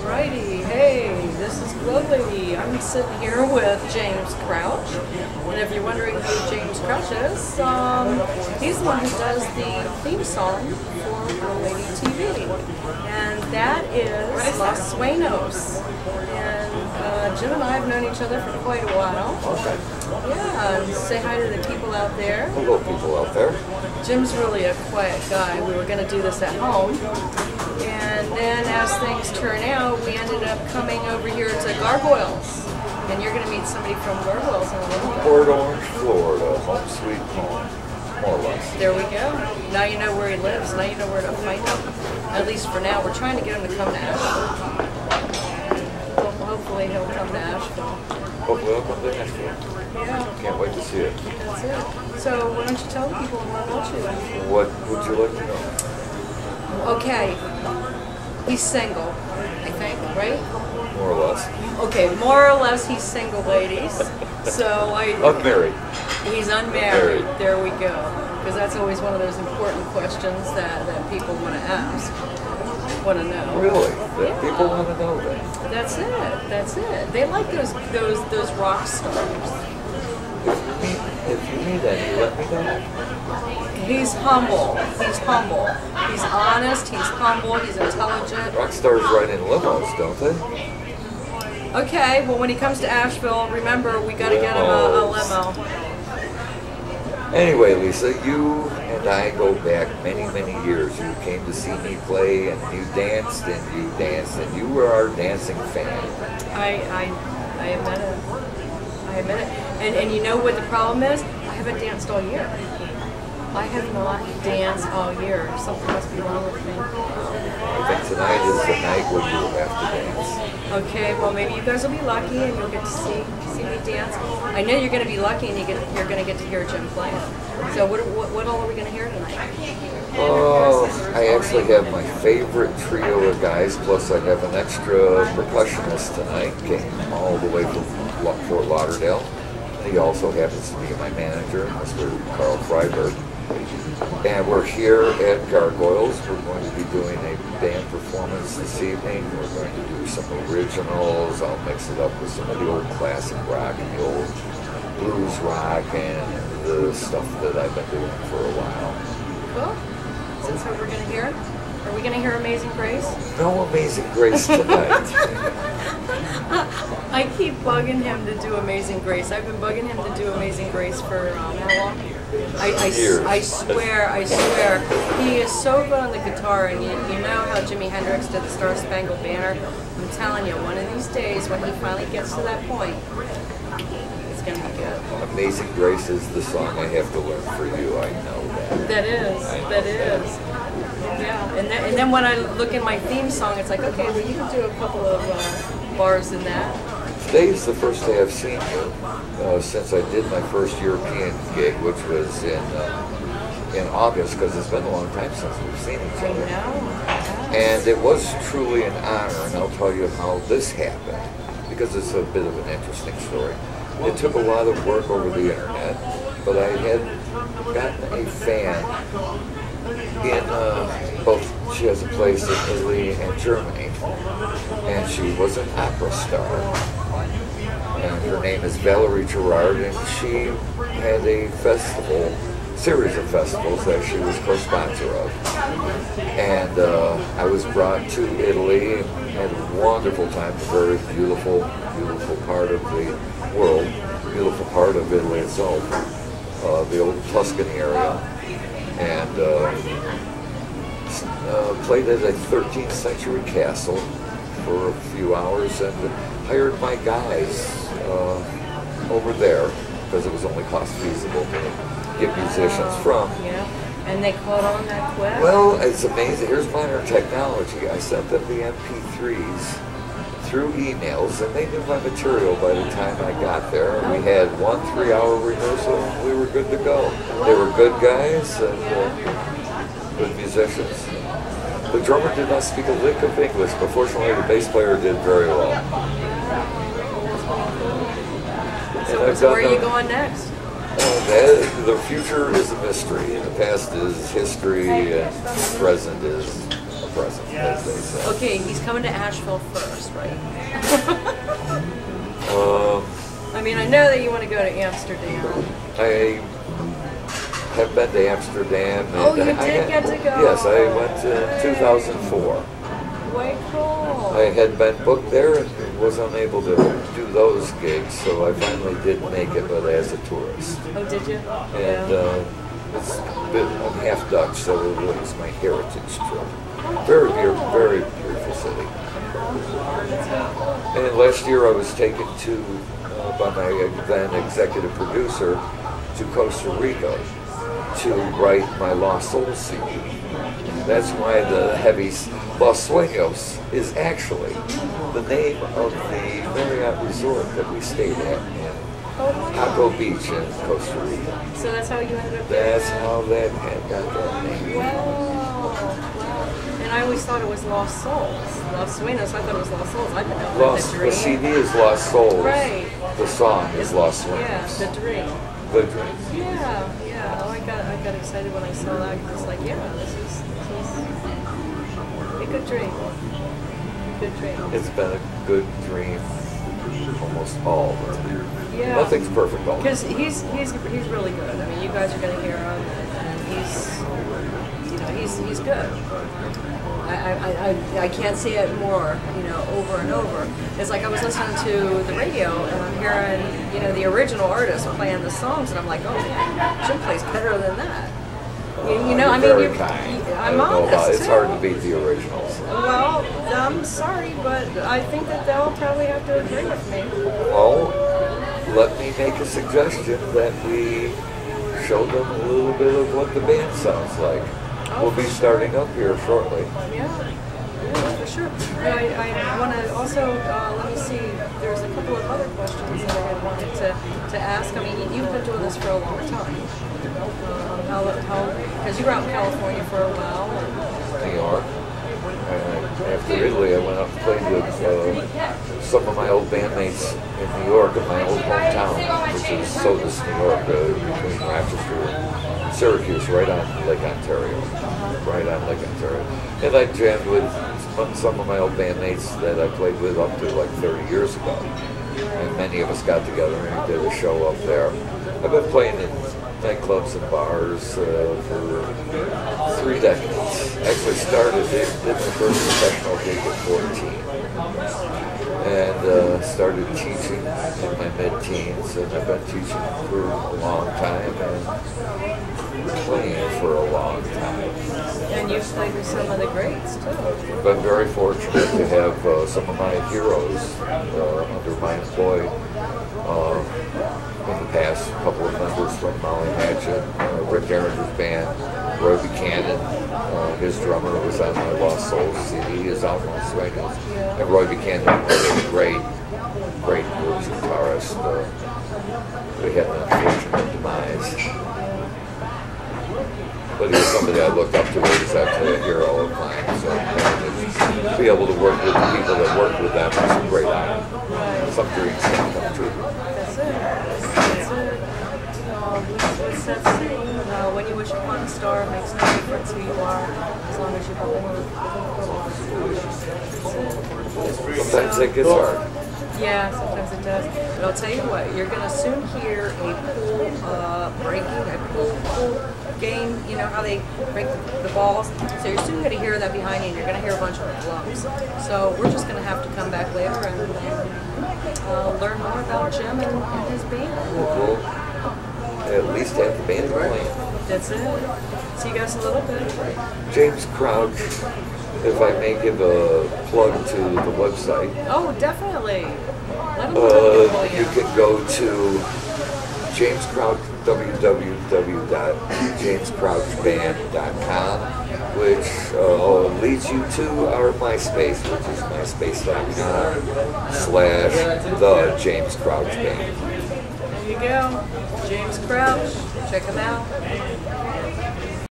Alrighty, hey, this is GLoLady. I'm sitting here with James Crouch. And if you're wondering who James Crouch is, he's the one who does the theme song for GLoLady TV. And that is Los Sueños. And Jim and I have known each other for quite a while. Okay. Yeah, and say hi to the people out there. Hello, people out there. Jim's really a quiet guy. We were going to do this at home. And then as things turn out, we ended up coming over here to Gargoyles. And you're going to meet somebody from Gargoyles in a little bit. Port Orange, Florida, home sweet home, more or less. There we go. Now you know where he lives. Now you know where to find him. At least for now. We're trying to get him to come to Asheville. Hopefully he'll come to Asheville. Hopefully he'll come to Asheville. Yeah. Can't wait to see it. That's it. So why don't you tell people more about you? What would you like to know? Okay. He's single, I think, right? More or less. Okay, more or less he's single, ladies. So Unmarried. He's unmarried. There we go. Because that's always one of those important questions that people want to ask, want to know. Really? Yeah. People want to know that. That's it. That's it. They like those rock stars. If you meet that, you let me know. He's humble. He's humble. He's honest. He's humble. He's intelligent. Rock stars ride in limos, don't they? Okay. Well, when he comes to Asheville, remember we got to get him a limo. Anyway, Lisa, you and I go back many, many years. You came to see me play, and you danced, and you were our dancing fan. I admit it. I admit it. And you know what the problem is? I haven't danced all year. I have not danced all year. Something must be wrong with me. I think tonight is the night when you will have to dance. Okay, well maybe you guys will be lucky and you'll get to see me dance. I know you're going to be lucky and you're going to get to hear Jim play. So what all are we going to hear tonight? Oh, I actually have my favorite trio of guys, plus I have an extra percussionist tonight, came all the way from Fort Lauderdale. He also happens to be my manager, Mr. Carl Freiberg. And we're here at Gargoyles. We're going to be doing a band performance this evening. We're going to do some originals. I'll mix it up with some of the old classic rock and the old blues rock and the stuff that I've been doing for a while. Cool. So that's what we're going to hear. Are we going to hear Amazing Grace? No Amazing Grace tonight. I keep bugging him to do Amazing Grace. I've been bugging him to do Amazing Grace for how long? I swear. He is so good on the guitar, and you know how Jimi Hendrix did the Star Spangled Banner? I'm telling you, one of these days when he finally gets to that point, it's going to be good. Amazing Grace is the song I have to learn for you. I know that. That is. Yeah, and then when I look in my theme song, it's like, okay, well you can do a couple of bars in that. Today's the first day I've seen you since I did my first European gig, which was in August, because it's been a long time since we've seen each other. I know. And it was truly an honor, and I'll tell you how this happened, because it's a bit of an interesting story. It took a lot of work over the internet, but I had gotten a fan in both, she has a place in Italy and Germany, and she was an opera star, and her name is Valerie Gerard, and she had a series of festivals that she was co-sponsor of, and I was brought to Italy and had a wonderful time, a very beautiful part of the world, beautiful part of Italy itself, the old Tuscany area, and played at a 13th century castle for a few hours and hired my guys over there because it was only cost feasible to get musicians from. Yeah, and they caught on that quick? Well, it's amazing. Here's modern technology. I sent them the MP3s through emails, and they knew my material by the time I got there. We had 1 3-hour rehearsal, and we were good to go. They were good guys and good musicians. The drummer did not speak a lick of English, but fortunately the bass player did very well. So where are you going next? The future is a mystery, and the past is history, and the present is a present, as they say. Okay, he's coming to Asheville first, right? I mean, I know that you want to go to Amsterdam. I have been to Amsterdam. And Oh, you did get to go? Yes, I went in 2004. Way cool. I had been booked there and was unable to do those gigs, so I finally did make it, but as a tourist. Oh, did you? And I'm half Dutch, so it was my heritage trip. Very beautiful city. And last year I was taken to, by my then executive producer, to Costa Rica to write my Lost Souls CD. That's why the Heavy's Los Sueños is actually the name of the Marriott resort that we stayed at in Jaco Beach in Costa Rica. So that's how you ended up That's there? how that had got that name. Wow. And I always thought it was Lost Souls. Los Sueños, I thought it was Lost Souls. I didn't know Lost, the dream. the CD is Lost Souls. Right. The song is Lost Sueños. Yeah, the dream. The dream. Yeah. Oh, I got excited when I saw that. It's like, yeah, this is a good dream. Good dream. It's been a good dream almost all the time. Yeah. Nothing's perfect all the Because time. he's really good. I mean, you guys are going to hear him, and he's good. I can't say it more, over and over. It's like I was listening to the radio and I'm hearing, the original artist playing the songs, and I'm like, oh man, Jim plays better than that. I'm honest. It's hard to beat the originals. Well, I'm sorry, but I think that they'll probably have to agree with me. Well, let me make a suggestion that we show them a little bit of what the band sounds like. We'll be starting up here shortly. Yeah, for sure. But I want to also, let me see, there's a couple of other questions that I had wanted to ask. I mean, you've been doing this for a long time. Because you were out in California for a while. New York. After Italy, I went up and played with some of my old bandmates in New York, in my old hometown, which is Sodus, New York, between Rochester and Syracuse, right on Lake Ontario. And I jammed with some of my old bandmates that I played with up to like 30 years ago. And many of us got together and did a show up there. I've been playing in nightclubs and bars for 3 decades. Actually did my first professional gig at 14. And started teaching in my mid-teens, and I've been teaching for a long time and playing for a long time. And you've played with some of the greats, too. I've been very fortunate to have some of my heroes under my employ in the past. A couple of members from Molly Hatchet, Rick Geringer's band, Roy Buchanan, his drummer was on my Lost Souls CD, his Alphonse Sueños. And Roy Buchanan was a great blues guitarist. We had an unfortunate demise. But he was somebody I looked up to. He was actually a hero of mine. So to be able to work with the people that worked with them was a great honor. Some dreams can come true. That's it. What's that saying? When you wish upon a star, it makes no difference who you are, as long as you believe. Sometimes it gets hard. Yeah, sometimes it does. But I'll tell you what, you're going to soon hear a pool game. You know how they break the balls? So you're soon going to hear that behind you, and you're going to hear a bunch of lumps. So we're just going to have to come back later and learn more about Jim and his band. We'll at least have the band playing. That's it. See you guys a little bit. James Crouch, if I may give a plug to the website. Oh, definitely. Let them know. You can go to James Crouch, www.jamescrouchband.com, which leads you to our MySpace, which is myspace.com/the James Crouch Band. There you go. James Crouch. Check him out.